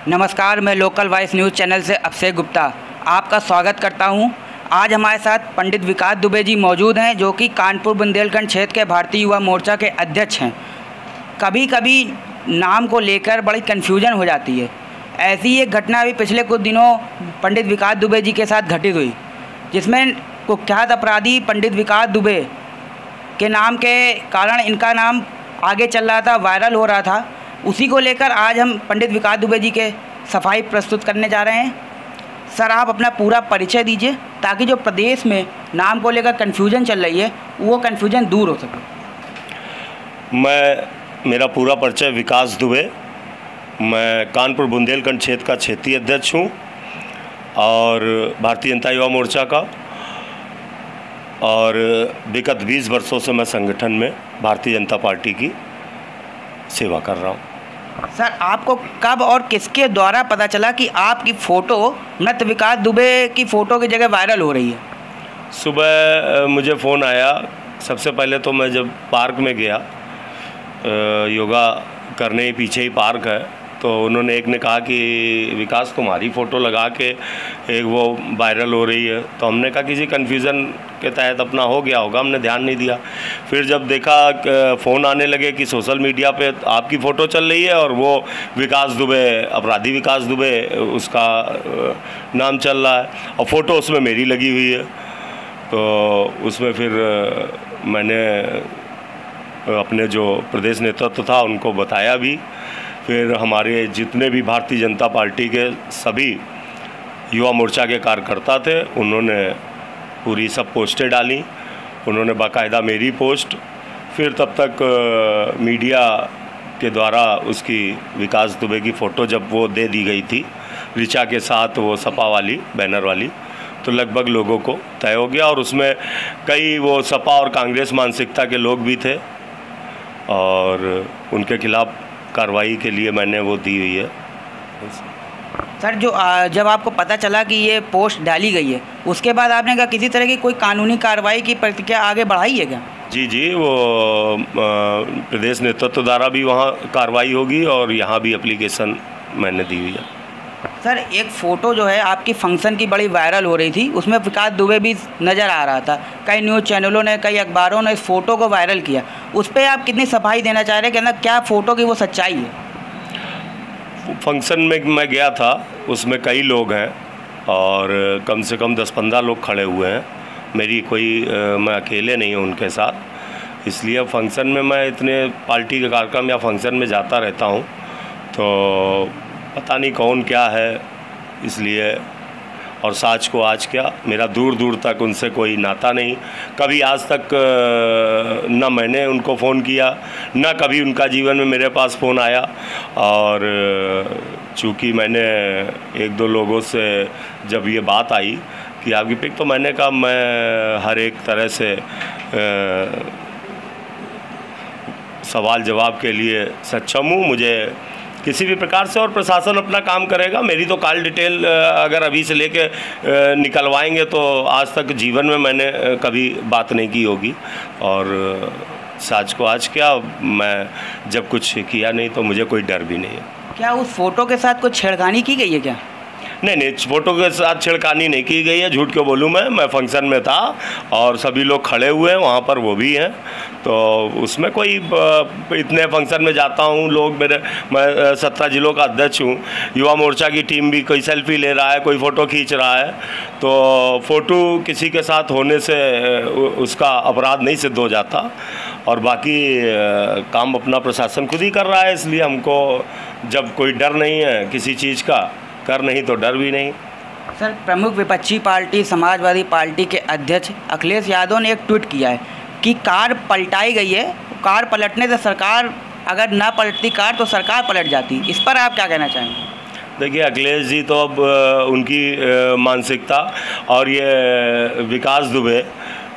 नमस्कार, मैं local voice news channel से अभिषेक गुप्ता आपका स्वागत करता हूं। आज हमारे साथ पंडित विकास दुबे जी मौजूद हैं, जो कि कानपुर बुंदेलखंड क्षेत्र के भारतीय युवा मोर्चा के अध्यक्ष हैं। कभी कभी नाम को लेकर बड़ी कन्फ्यूजन हो जाती है। ऐसी एक घटना अभी पिछले कुछ दिनों पंडित विकास दुबे जी के साथ घटित हुई, जिसमें कुख्यात अपराधी पंडित विकास दुबे के नाम के कारण इनका नाम आगे चल रहा था, वायरल हो रहा था। उसी को लेकर आज हम पंडित विकास दुबे जी के सफाई प्रस्तुत करने जा रहे हैं। सर, आप अपना पूरा परिचय दीजिए ताकि जो प्रदेश में नाम को लेकर कन्फ्यूजन चल रही है वो कन्फ्यूजन दूर हो सके। मेरा पूरा परिचय विकास दुबे, मैं कानपुर बुंदेलखंड क्षेत्र का क्षेत्रीय अध्यक्ष हूँ और भारतीय जनता युवा मोर्चा का, और विगत 20 वर्षों से मैं संगठन में भारतीय जनता पार्टी की सेवा कर रहा हूँ। सर, आपको कब और किसके द्वारा पता चला कि आपकी फ़ोटो मृत विकास दुबे की फ़ोटो की जगह वायरल हो रही है? सुबह मुझे फ़ोन आया। सबसे पहले तो मैं जब पार्क में गया, योगा करने पीछे ही पार्क है, तो उन्होंने एक ने कहा कि विकास तुम्हारी फ़ोटो लगा के एक वो वायरल हो रही है। तो हमने कहा किसी कन्फ्यूज़न के तहत अपना हो गया होगा, हमने ध्यान नहीं दिया। फिर जब देखा फ़ोन आने लगे कि सोशल मीडिया पे आपकी फ़ोटो चल रही है और वो विकास दुबे, अपराधी विकास दुबे उसका नाम चल रहा है और फ़ोटो उसमें मेरी लगी हुई है, तो उसमें फिर मैंने अपने जो प्रदेश नेतृत्व था उनको बताया भी। फिर हमारे जितने भी भारतीय जनता पार्टी के सभी युवा मोर्चा के कार्यकर्ता थे, उन्होंने पूरी सब पोस्टें डाली, उन्होंने बाकायदा मेरी पोस्ट। फिर तब तक मीडिया के द्वारा उसकी विकास दुबे की फ़ोटो जब वो दे दी गई थी ऋचा के साथ, वो सपा वाली बैनर वाली, तो लगभग लोगों को तय हो गया। और उसमें कई वो सपा और कांग्रेस मानसिकता के लोग भी थे और उनके खिलाफ़ कार्रवाई के लिए मैंने वो दी हुई है। सर, जब आपको पता चला कि ये पोस्ट डाली गई है, उसके बाद आपने क्या किसी तरह की कोई कानूनी कार्रवाई की प्रक्रिया आगे बढ़ाई है क्या? जी, वो प्रदेश नेतृत्व द्वारा भी वहाँ कार्रवाई होगी और यहाँ भी एप्लीकेशन मैंने दी हुई है। सर, एक फ़ोटो जो है आपकी फंक्शन की बड़ी वायरल हो रही थी, उसमें विकास दुबे भी नज़र आ रहा था। कई न्यूज़ चैनलों ने, कई अखबारों ने इस फ़ोटो को वायरल किया। उस पर आप कितनी सफाई देना चाह रहे हैं कि अंदर क्या फ़ोटो की वो सच्चाई है? फंक्शन में मैं गया था, उसमें कई लोग हैं और कम से कम 10-15 लोग खड़े हुए हैं। मेरी कोई मैं अकेले नहीं हूँ उनके साथ, इसलिए फंक्शन में मैं इतने पार्टी के कार्यक्रम या फंक्शन में जाता रहता हूँ, तो पता नहीं कौन क्या है, इसलिए। और साच को आज क्या, मेरा दूर दूर तक उनसे कोई नाता नहीं। कभी आज तक न मैंने उनको फ़ोन किया, न कभी उनका जीवन में मेरे पास फ़ोन आया। और चूँकि मैंने 1-2 लोगों से जब ये बात आई कि आपकी पिक, तो मैंने कहा मैं हर एक तरह से सवाल जवाब के लिए सक्षम हूँ, मुझे किसी भी प्रकार से, और प्रशासन अपना काम करेगा। मेरी तो कॉल डिटेल अगर अभी से लेके निकलवाएंगे तो आज तक जीवन में मैंने कभी बात नहीं की होगी। और साच को आज क्या, मैं जब कुछ किया नहीं तो मुझे कोई डर भी नहीं है। क्या उस फ़ोटो के साथ कुछ छेड़खानी की गई है क्या? नहीं, फ़ोटो के साथ छेड़खानी नहीं की गई है। झूठ क्यों बोलूँ मैं फंक्शन में था और सभी लोग खड़े हुए हैं वहाँ पर, वो भी हैं, तो उसमें कोई इतने फंक्शन में जाता हूँ लोग मैं 17 जिलों का अध्यक्ष हूँ। युवा मोर्चा की टीम भी कोई सेल्फी ले रहा है, कोई फ़ोटो खींच रहा है, तो फ़ोटो किसी के साथ होने से उसका अपराध नहीं सिद्ध हो जाता। और बाकी काम अपना प्रशासन खुद ही कर रहा है, इसलिए हमको जब कोई डर नहीं है किसी चीज़ का, कर नहीं तो डर भी नहीं। सर, प्रमुख विपक्षी पार्टी समाजवादी पार्टी के अध्यक्ष अखिलेश यादव ने एक ट्वीट किया है कि कार पलटाई गई है, कार पलटने से सरकार, अगर ना पलटती कार तो सरकार पलट जाती। इस पर आप क्या कहना चाहेंगे? देखिए, अखिलेश जी तो अब उनकी मानसिकता, और ये विकास दुबे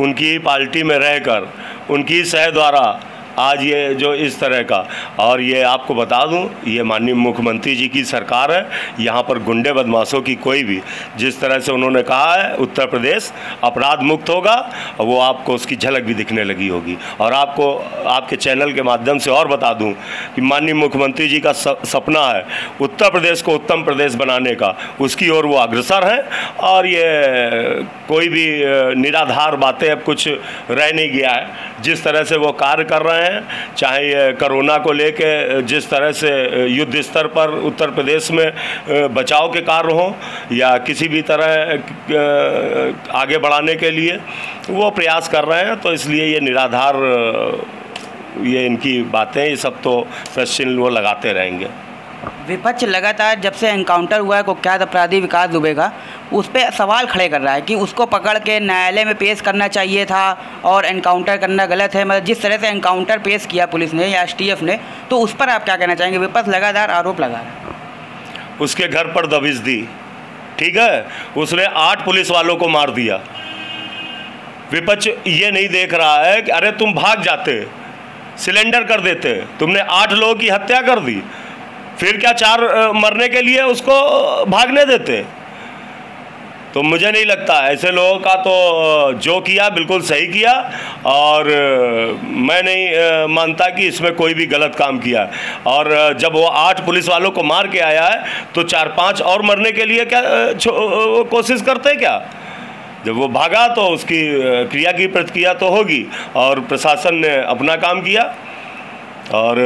उनकी पार्टी में रहकर उनकी सह द्वारा आज ये जो इस तरह का, और ये आपको बता दूं, ये माननीय मुख्यमंत्री जी की सरकार है। यहाँ पर गुंडे बदमाशों की कोई भी, जिस तरह से उन्होंने कहा है उत्तर प्रदेश अपराध मुक्त होगा, वो आपको उसकी झलक भी दिखने लगी होगी। और आपको आपके चैनल के माध्यम से और बता दूं कि माननीय मुख्यमंत्री जी का सपना है उत्तर प्रदेश को उत्तम प्रदेश बनाने का, उसकी ओर वो अग्रसर है। और ये कोई भी निराधार बातें अब कुछ रह नहीं गया है। जिस तरह से वो कार्य कर रहे हैं, चाहे ये कोरोना को लेके जिस तरह से युद्ध स्तर पर उत्तर प्रदेश में बचाव के कार्य हों या किसी भी तरह आगे बढ़ाने के लिए वो प्रयास कर रहे हैं, तो इसलिए ये निराधार ये इनकी बातें, ये सब तो प्रश्न वो लगाते रहेंगे। विपक्ष लगातार जब से एनकाउंटर हुआ है कुख्यात अपराधी विकास दुबे का, उस पर सवाल खड़े कर रहा है कि उसको पकड़ के न्यायालय में पेश करना चाहिए था और एनकाउंटर करना गलत है। मतलब जिस तरह से एनकाउंटर पेश किया पुलिस ने या एसटीएफ ने, तो उस पर आप क्या कहना चाहेंगे? विपक्ष लगातार आरोप लगा रहा है। उसके घर पर दबिश दी, ठीक है, उसने 8 पुलिस वालों को मार दिया। विपक्ष ये नहीं देख रहा है कि अरे तुम भाग जाते, सिलेंडर कर देते, तुमने 8 लोगों की हत्या कर दी, फिर क्या 4 मरने के लिए उसको भागने देते? तो मुझे नहीं लगता ऐसे लोगों का, तो जो किया बिल्कुल सही किया। और मैं नहीं मानता कि इसमें कोई भी गलत काम किया। और जब वो 8 पुलिस वालों को मार के आया है तो 4-5 और मरने के लिए क्या कोशिश करते क्या? जब वो भागा तो उसकी क्रिया की प्रतिक्रिया तो होगी, और प्रशासन ने अपना काम किया। और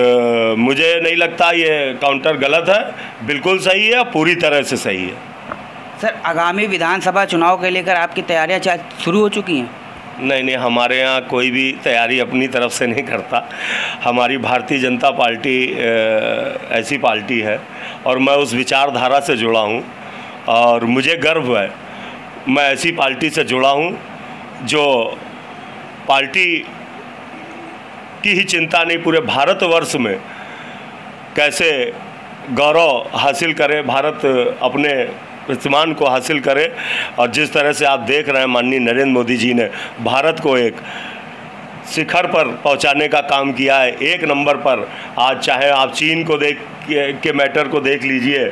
मुझे नहीं लगता ये काउंटर गलत है, बिल्कुल सही है, पूरी तरह से सही है। सर, आगामी विधानसभा चुनाव के लेकर आपकी तैयारियां शुरू हो चुकी हैं? नहीं, हमारे यहाँ कोई भी तैयारी अपनी तरफ से नहीं करता। हमारी भारतीय जनता पार्टी ऐसी पार्टी है और मैं उस विचारधारा से जुड़ा हूँ, और मुझे गर्व है मैं ऐसी पार्टी से जुड़ा हूँ जो पार्टी की ही चिंता नहीं, पूरे भारतवर्ष में कैसे गौरव हासिल करे, भारत अपने प्रतिमान को हासिल करे। और जिस तरह से आप देख रहे हैं माननीय नरेंद्र मोदी जी ने भारत को एक शिखर पर पहुंचाने का काम किया है, 1 नंबर पर। आज चाहे आप चीन को देख के मैटर को देख लीजिए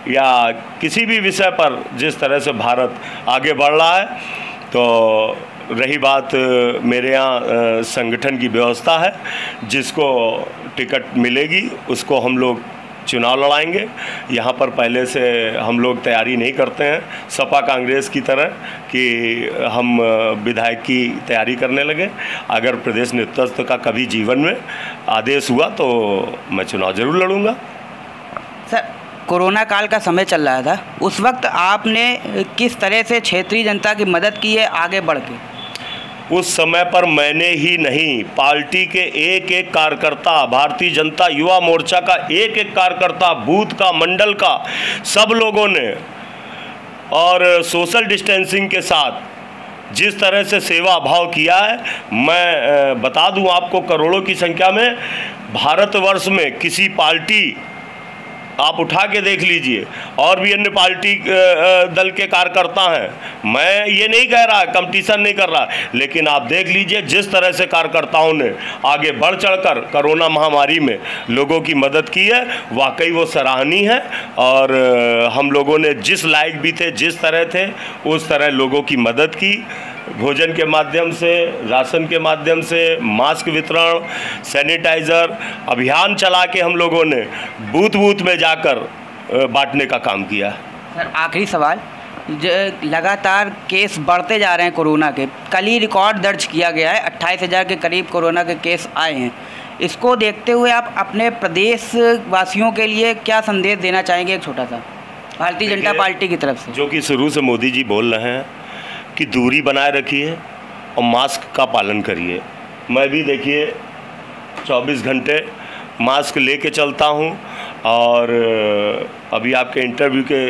या किसी भी विषय पर जिस तरह से भारत आगे बढ़ रहा है। तो रही बात मेरे यहाँ संगठन की व्यवस्था है, जिसको टिकट मिलेगी उसको हम लोग चुनाव लड़ाएंगे। यहाँ पर पहले से हम लोग तैयारी नहीं करते हैं सपा कांग्रेस की तरह कि हम विधायक की तैयारी करने लगे। अगर प्रदेश नेतृत्व का कभी जीवन में आदेश हुआ तो मैं चुनाव जरूर लड़ूंगा। सर, कोरोना काल का समय चल रहा था, उस वक्त आपने किस तरह से क्षेत्रीय जनता की मदद की है आगे बढ़ के? उस समय पर मैंने ही नहीं, पार्टी के एक एक कार्यकर्ता, भारतीय जनता युवा मोर्चा का एक एक कार्यकर्ता, बूथ का, मंडल का, सब लोगों ने, और सोशल डिस्टेंसिंग के साथ जिस तरह से सेवा भाव किया है, मैं बता दूं आपको, करोड़ों की संख्या में भारतवर्ष में किसी पार्टी आप उठा के देख लीजिए, और भी अन्य पार्टी दल के कार्यकर्ता हैं। मैं ये नहीं कह रहा, कंपटीशन नहीं कर रहा, लेकिन आप देख लीजिए जिस तरह से कार्यकर्ताओं ने आगे बढ़ चढ़कर कोरोना महामारी में लोगों की मदद की है, वाकई वो सराहनीय है। और हम लोगों ने जिस लायक भी थे, जिस तरह थे, उस तरह लोगों की मदद की, भोजन के माध्यम से, राशन के माध्यम से, मास्क वितरण, सैनिटाइज़र अभियान चला के हम लोगों ने बूथ बूथ में जाकर बांटने का काम किया। सर, आखिरी सवाल, लगातार केस बढ़ते जा रहे हैं कोरोना के। कल ही रिकॉर्ड दर्ज किया गया है, 28,000 के करीब कोरोना के केस आए हैं। इसको देखते हुए आप अपने प्रदेश वासियों के लिए क्या संदेश देना चाहेंगे, एक छोटा सा, भारतीय जनता पार्टी की तरफ से? जो कि शुरू से मोदी जी बोल रहे हैं कि दूरी बनाए रखिए और मास्क का पालन करिए। मैं भी देखिए 24 घंटे मास्क लेके चलता हूं, और अभी आपके इंटरव्यू के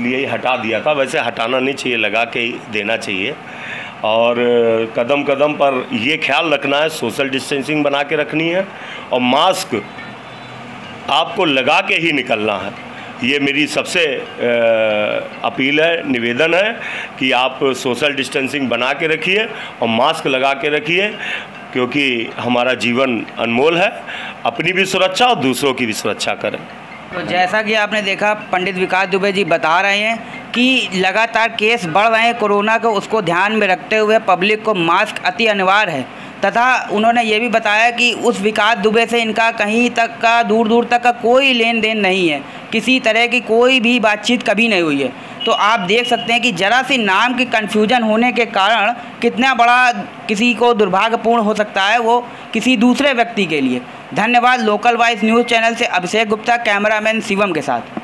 लिए ही हटा दिया था, वैसे हटाना नहीं चाहिए, लगा के ही देना चाहिए। और कदम कदम पर ये ख्याल रखना है, सोशल डिस्टेंसिंग बना के रखनी है, और मास्क आपको लगा के ही निकलना है। ये मेरी सबसे अपील है, निवेदन है कि आप सोशल डिस्टेंसिंग बना के रखिए और मास्क लगा के रखिए। क्योंकि हमारा जीवन अनमोल है। अपनी भी सुरक्षा और दूसरों की भी सुरक्षा करें। तो जैसा कि आपने देखा, पंडित विकास दुबे जी बता रहे हैं कि लगातार केस बढ़ रहे हैं कोरोना को, उसको ध्यान में रखते हुए पब्लिक को मास्क अति अनिवार्य है। तथा उन्होंने ये भी बताया कि उस विकास दुबे से इनका कहीं तक का दूर दूर तक का कोई लेन देन नहीं है, किसी तरह की कोई भी बातचीत कभी नहीं हुई है। तो आप देख सकते हैं कि जरा सी नाम की कन्फ्यूजन होने के कारण कितना बड़ा किसी को दुर्भाग्यपूर्ण हो सकता है वो किसी दूसरे व्यक्ति के लिए। धन्यवाद। लोकल वॉइस न्यूज़ चैनल से अभिषेक गुप्ता, कैमरामैन शिवम के साथ।